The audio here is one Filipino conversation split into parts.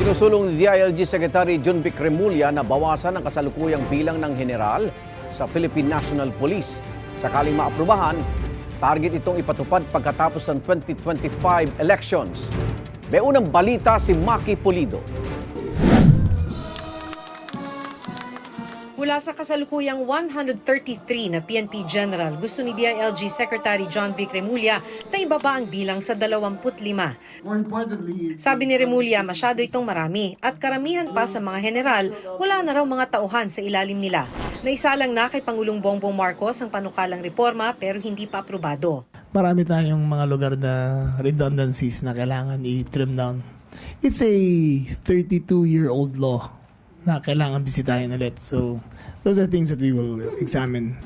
Sinusulong ni DILG Secretary John Vic Remulla na bawasan ang kasalukuyang bilang ng general sa Philippine National Police. Sakaling maaprubahan, target itong ipatupad pagkatapos ng 2025 elections. May unang balita si Maki Pulido. Mula sa kasalukuyang 133 na PNP General, gusto ni DILG Secretary John Vic Remulla na ibaba ang bilang sa 25. Sabi ni Remulla, masyado itong marami at karamihan pa sa mga general, wala na raw mga tauhan sa ilalim nila. Naisalang na kay Pangulong Bongbong Marcos ang panukalang reforma pero hindi pa aprobado. Marami tayong mga lugar na redundancies na kailangan i-trim down. It's a 32-year-old law na kailangan bisitahin ulit. So, those are things that we will examine.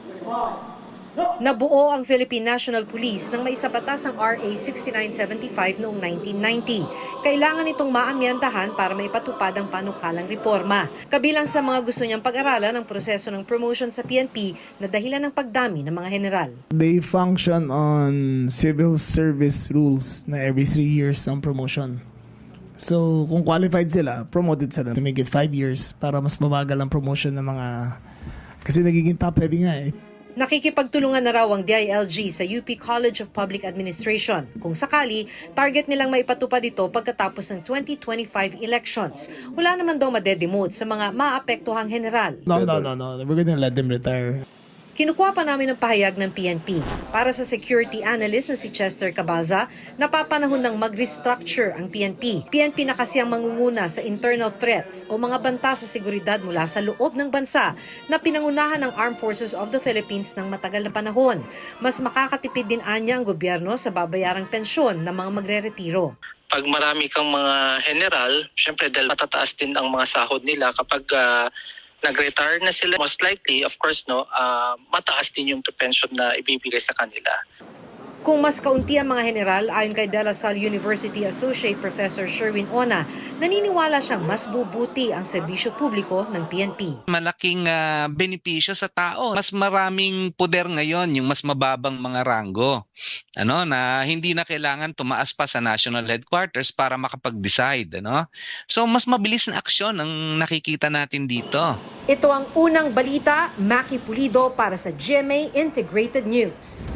Nabuo ang Philippine National Police nang maisabatas ang RA 6975 noong 1990. Kailangan itong maamyendahan para maipatupad ang panukalang reforma. Kabilang sa mga gusto niyang pag-aralan ang proseso ng promotion sa PNP na dahilan ng pagdami ng mga general. They function on civil service rules na every 3 years ang promotion. So, kung qualified sila, promoted sila to make it 5 years para mas mabagal ang promotion ng mga... Kasi nagiging top-heavy nga eh. Nakikipagtulungan na raw ang DILG sa UP College of Public Administration. Kung sakali, target nilang maipatupad ito pagkatapos ng 2025 elections. Wala naman daw madedemote sa mga maapektuhang general. No. We're gonna let them retire. Kinukuha pa namin ang pahayag ng PNP. Para sa security analyst na si Chester Cabaza, napapanahon ng mag-restructure ang PNP. PNP na kasi ang mangunguna sa internal threats o mga banta sa seguridad mula sa loob ng bansa na pinangunahan ng Armed Forces of the Philippines ng matagal na panahon. Mas makakatipid din anya ang gobyerno sa babayarang pensyon ng mga magre-retiro. Pag marami kang mga general, syempre dahil matataas din ang mga sahod nila kapag nag-retire na sila, most likely, of course, mataas din yung pension na ibibigay sa kanila. Kung mas kaunti ang mga general, ayon kay De La Salle University Associate Professor Sherwin Ona, naniniwala siyang mas bubuti ang serbisyo publiko ng PNP. Malaking benepisyo sa tao. Mas maraming poder ngayon, yung mas mababang mga ranggo. Na hindi na kailangan tumaas pa sa national headquarters para makapag-decide. So mas mabilis na aksyon ang nakikita natin dito. Ito ang unang balita, Maki Pulido para sa GMA Integrated News.